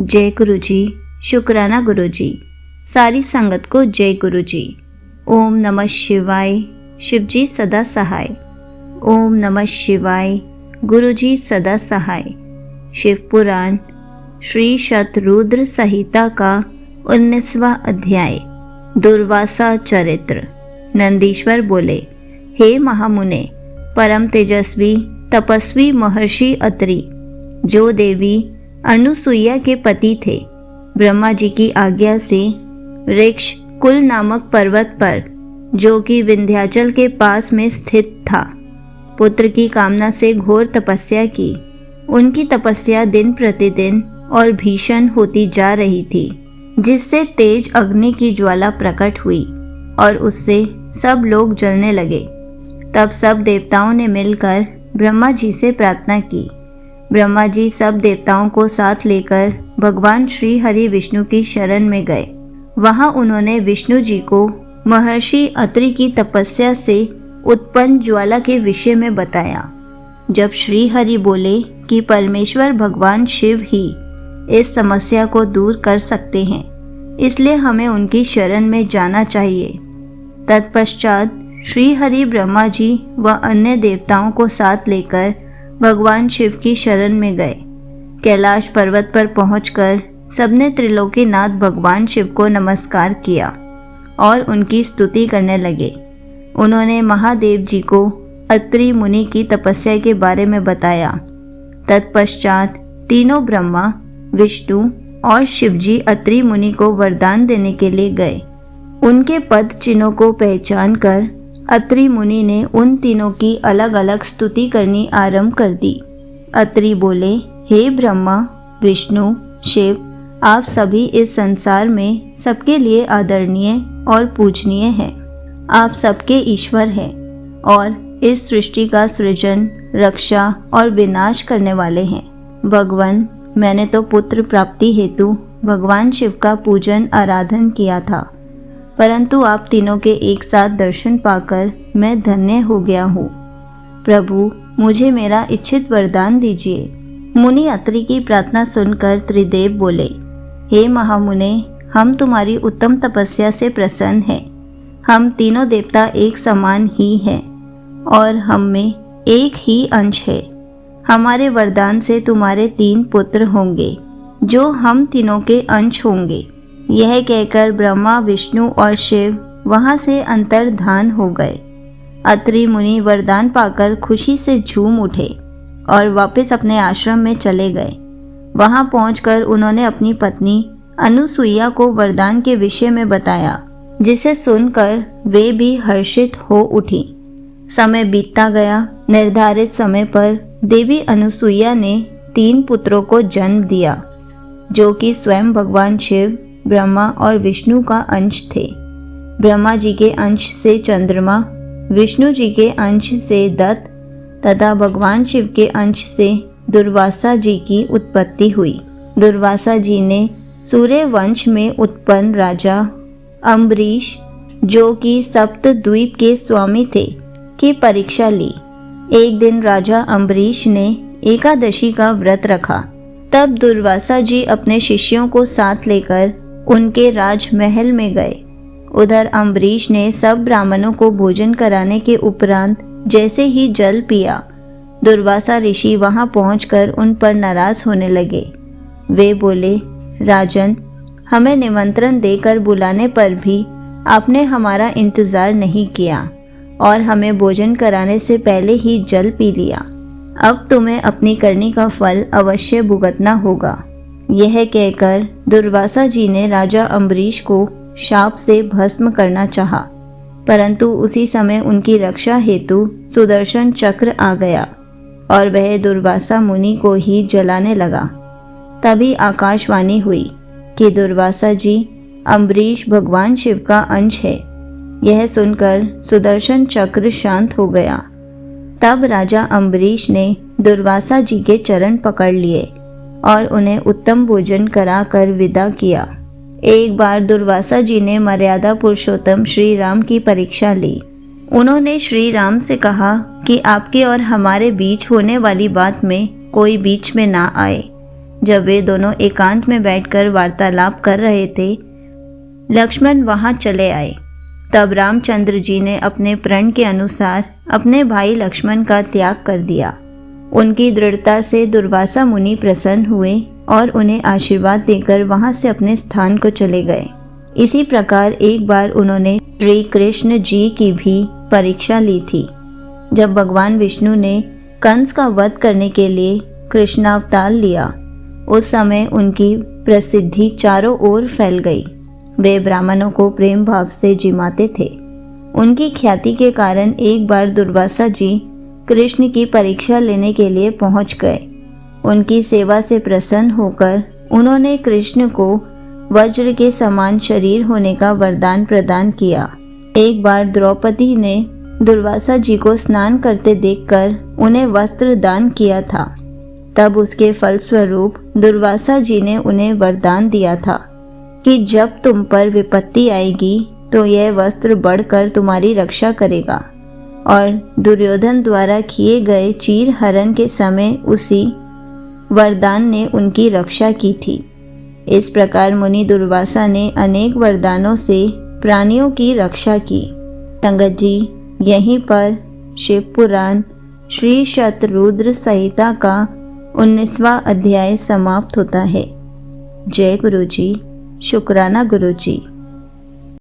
जय गुरु जी, शुक्राना गुरु जी, सारी संगत को जय गुरु जी। ओम नमः शिवाय, शिव जी सदा सहाय। ओम नमः शिवाय, गुरु जी सदा सहाय। शिव पुराण श्री शतरुद्र संहिता का 19वां अध्याय, दुर्वासा चरित्र। नंदीश्वर बोले, हे महामुने, परम तेजस्वी तपस्वी महर्षि अत्रि, जो देवी अनुसुईया के पति थे, ब्रह्मा जी की आज्ञा से ऋक्ष कुल नामक पर्वत पर, जो कि विंध्याचल के पास में स्थित था, पुत्र की कामना से घोर तपस्या की। उनकी तपस्या दिन प्रतिदिन और भीषण होती जा रही थी, जिससे तेज अग्नि की ज्वाला प्रकट हुई और उससे सब लोग जलने लगे। तब सब देवताओं ने मिलकर ब्रह्मा जी से प्रार्थना की। ब्रह्मा जी सब देवताओं को साथ लेकर भगवान श्री हरि विष्णु की शरण में गए। वहां उन्होंने विष्णु जी को महर्षि अत्रि की तपस्या से उत्पन्न ज्वाला के विषय में बताया। जब श्री हरि बोले कि परमेश्वर भगवान शिव ही इस समस्या को दूर कर सकते हैं, इसलिए हमें उनकी शरण में जाना चाहिए। तत्पश्चात श्री हरि ब्रह्मा जी व अन्य देवताओं को साथ लेकर भगवान शिव की शरण में गए। कैलाश पर्वत पर पहुंचकर सबने त्रिलोकीनाथ भगवान शिव को नमस्कार किया और उनकी स्तुति करने लगे। उन्होंने महादेव जी को अत्रि मुनि की तपस्या के बारे में बताया। तत्पश्चात तीनों ब्रह्मा, विष्णु और शिव जी अत्रि मुनि को वरदान देने के लिए गए। उनके पद चिन्हों को पहचान कर अत्रि मुनि ने उन तीनों की अलग अलग स्तुति करनी आरंभ कर दी। अत्रि बोले, हे ब्रह्मा, विष्णु, शिव, आप सभी इस संसार में सबके लिए आदरणीय और पूजनीय हैं। आप सबके ईश्वर हैं और इस सृष्टि का सृजन, रक्षा और विनाश करने वाले हैं। भगवान, मैंने तो पुत्र प्राप्ति हेतु भगवान शिव का पूजन आराधन किया था, परंतु आप तीनों के एक साथ दर्शन पाकर मैं धन्य हो गया हूँ। प्रभु, मुझे मेरा इच्छित वरदान दीजिए। मुनि अत्रि की प्रार्थना सुनकर त्रिदेव बोले, हे महामुने, हम तुम्हारी उत्तम तपस्या से प्रसन्न हैं। हम तीनों देवता एक समान ही हैं और हम में एक ही अंश है। हमारे वरदान से तुम्हारे 3 पुत्र होंगे, जो हम तीनों के अंश होंगे। यह कहकर ब्रह्मा, विष्णु और शिव वहां से अंतर्धान हो गए। अत्रि मुनि वरदान पाकर खुशी से झूम उठे और वापस अपने आश्रम में चले गए। वहां पहुंचकर उन्होंने अपनी पत्नी अनुसुईया को वरदान के विषय में बताया, जिसे सुनकर वे भी हर्षित हो उठी। समय बीतता गया। निर्धारित समय पर देवी अनुसुईया ने 3 पुत्रों को जन्म दिया, जो कि स्वयं भगवान शिव, ब्रह्मा और विष्णु का अंश थे। ब्रह्मा जी के अंश से चंद्रमा, विष्णु जी के अंश से दत्त तथा भगवान शिव के अंश से दुर्वासा जी की उत्पत्ति हुई। दुर्वासा जी ने सूर्य वंश में उत्पन्न राजा अम्बरीश, जो कि सप्त द्वीप के स्वामी थे, की परीक्षा ली। एक दिन राजा अम्बरीश ने एकादशी का व्रत रखा। तब दुर्वासा जी अपने शिष्यों को साथ लेकर उनके राजमहल में गए। उधर अम्बरीश ने सब ब्राह्मणों को भोजन कराने के उपरांत जैसे ही जल पिया, दुर्वासा ऋषि वहां पहुंचकर उन पर नाराज होने लगे। वे बोले, राजन, हमें निमंत्रण देकर बुलाने पर भी आपने हमारा इंतजार नहीं किया और हमें भोजन कराने से पहले ही जल पी लिया। अब तुम्हें अपनी करनी का फल अवश्य भुगतना होगा। यह कहकर दुर्वासा जी ने राजा अम्बरीश को शाप से भस्म करना चाहा, परंतु उसी समय उनकी रक्षा हेतु सुदर्शन चक्र आ गया और वह दुर्वासा मुनि को ही जलाने लगा। तभी आकाशवाणी हुई कि दुर्वासा जी, अम्बरीश भगवान शिव का अंश है। यह सुनकर सुदर्शन चक्र शांत हो गया। तब राजा अम्बरीश ने दुर्वासा जी के चरण पकड़ लिए और उन्हें उत्तम भोजन कराकर विदा किया। एक बार दुर्वासा जी ने मर्यादा पुरुषोत्तम श्री राम की परीक्षा ली। उन्होंने श्री राम से कहा कि आपके और हमारे बीच होने वाली बात में कोई बीच में ना आए। जब वे दोनों एकांत में बैठकर वार्तालाप कर रहे थे, लक्ष्मण वहां चले आए। तब रामचंद्र जी ने अपने प्रण के अनुसार अपने भाई लक्ष्मण का त्याग कर दिया। उनकी दृढ़ता से दुर्वासा मुनि प्रसन्न हुए और उन्हें आशीर्वाद देकर वहां से अपने स्थान को चले गए। इसी प्रकार एक बार उन्होंने श्री कृष्ण जी की भी परीक्षा ली थी। जब भगवान विष्णु ने कंस का वध करने के लिए कृष्णावतार लिया, उस समय उनकी प्रसिद्धि चारों ओर फैल गई। वे ब्राह्मणों को प्रेम भाव से जिमाते थे। उनकी ख्याति के कारण एक बार दुर्वासा जी कृष्ण की परीक्षा लेने के लिए पहुंच गए। उनकी सेवा से प्रसन्न होकर उन्होंने कृष्ण को वज्र के समान शरीर होने का वरदान प्रदान किया। एक बार द्रौपदी ने दुर्वासा जी को स्नान करते देखकर उन्हें वस्त्र दान किया था। तब उसके फलस्वरूप दुर्वासा जी ने उन्हें वरदान दिया था कि जब तुम पर विपत्ति आएगी तो यह वस्त्र बढ़कर तुम्हारी रक्षा करेगा। और दुर्योधन द्वारा किए गए चीर हरण के समय उसी वरदान ने उनकी रक्षा की थी। इस प्रकार मुनि दुर्वासा ने अनेक वरदानों से प्राणियों की रक्षा की। संगत जी, यहीं पर शिव पुराण श्री शतरुद्र संहिता का 19वां अध्याय समाप्त होता है। जय गुरु जी। शुक्राना गुरु जी।